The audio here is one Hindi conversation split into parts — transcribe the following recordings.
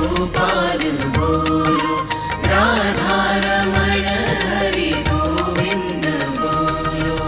गोपाल बोलो, राधा रमण हरि गोविंद बोलो।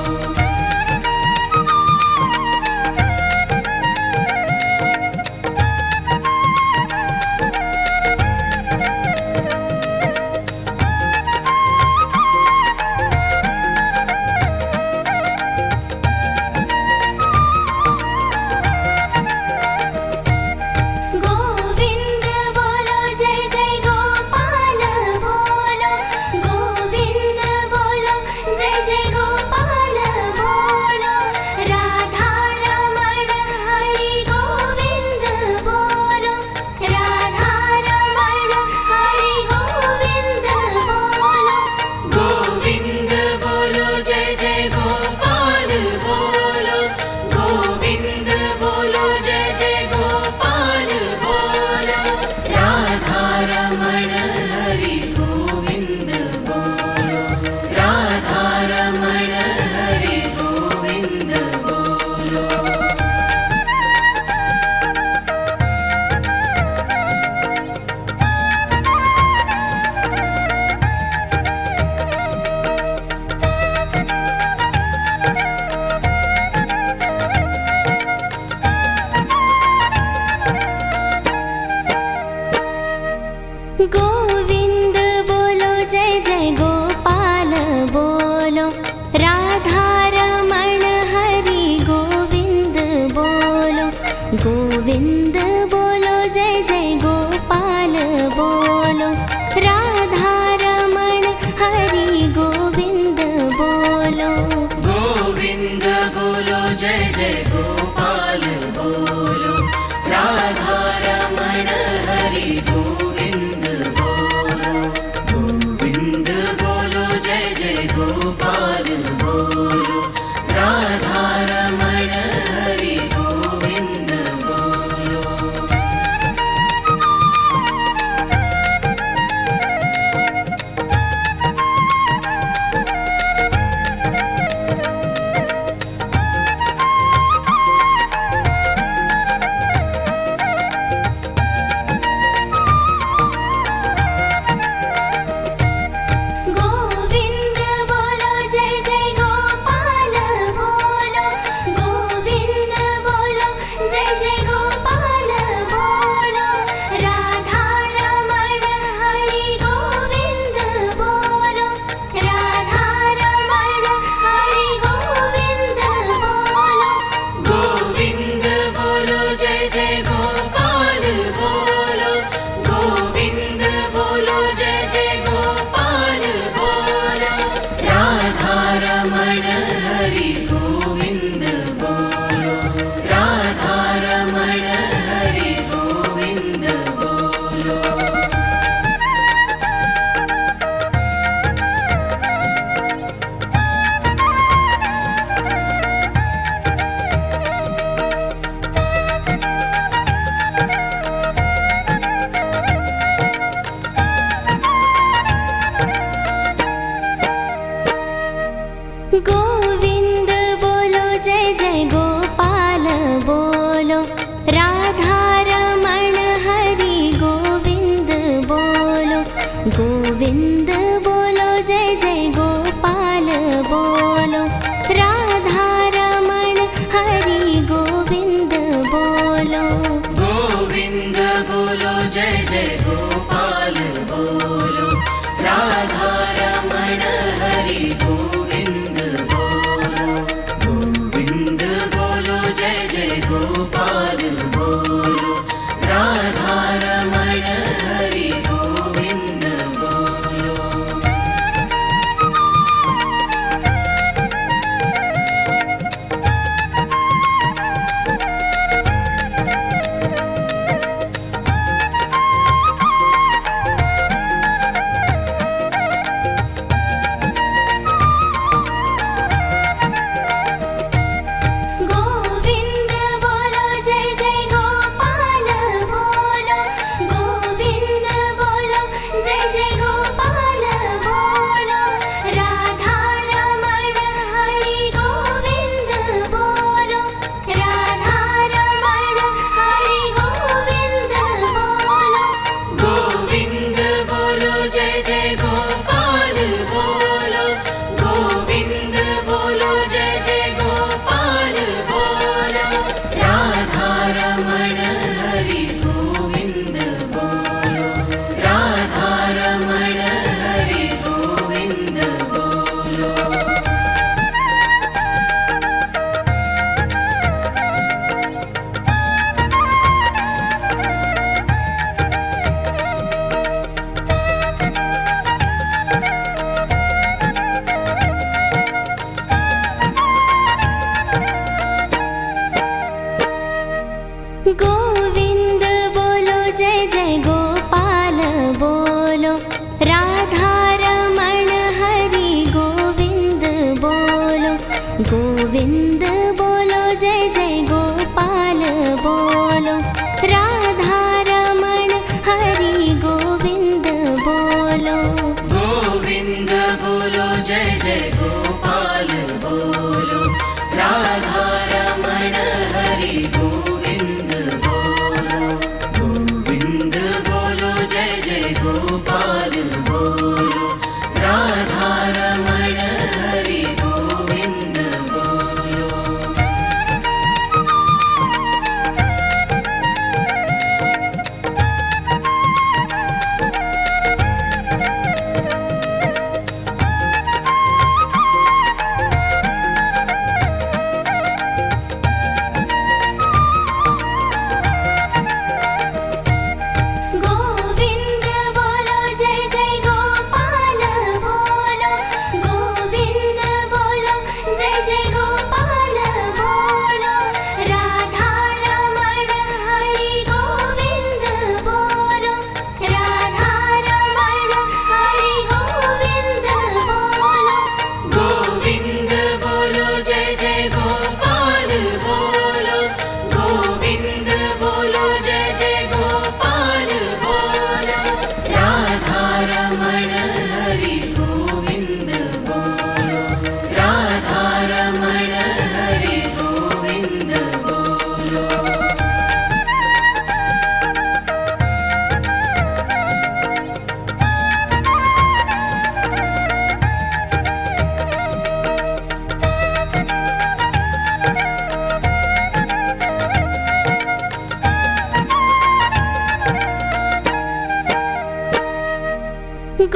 गोविंद बोलो जय जय गोपाल बोलो, गोविंद बोलो जय जय गोपाल बोलो, राधा रमण हरि गोविंद बोलो, राधा रमण हरि गोविंद बोलो। गोविंद बोलो जय जय गोपाल बोलो, गोविंद बोलो जय जय गोपाल बोलो, राधा रमण हरि गोविंद बोलो, राधा रमण हरि गोविंद बोलो। गोविंद बोलो जय जय गोपाल बोलो, राधा रमण हरि गोविंद बोलो, गोविंद बोलो जय जय गोपाल बोलो, राधा रमण हरि गोविंद बोलो। गोविंद बोलो जय जय गोपाल बोलो, राधा रमण हरि गोविंद बोलो, गोविंद बोलो जय जय गोपाल बोलो, राधा रमण हरि गोविंद बोलो। गोविंद बोलो जय जय गोपाल बोलो, गोविंद बोलो जय जय गोपाल बोलो, राधा रमण हरि गोविंद बोलो, राधा रमण हरि गोविंद बोलो। गोविंद बोलो जय जय गोपाल बोलो, गोविंद बोलो जय जय गोपाल बोलो, राधा रमण हरि गोविंद बोलो, राधा रमण हरि गोविंद बोलो। गोविंद बोलो जय जय गोपाल बोलो, राधा रमण हरि गोविंद बोलो, गोविंद बोलो जय जय गोपाल बोलो, राधा रमण हरि गोविंद बोलो। गोविंद बोलो जय जय गोपाल बोलो, राधा रमण हरि गोविंद बोलो, गोविंद बोलो जय जय गोपाल बोलो, राधा रमण हरि गोविंद बोलो।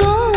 गो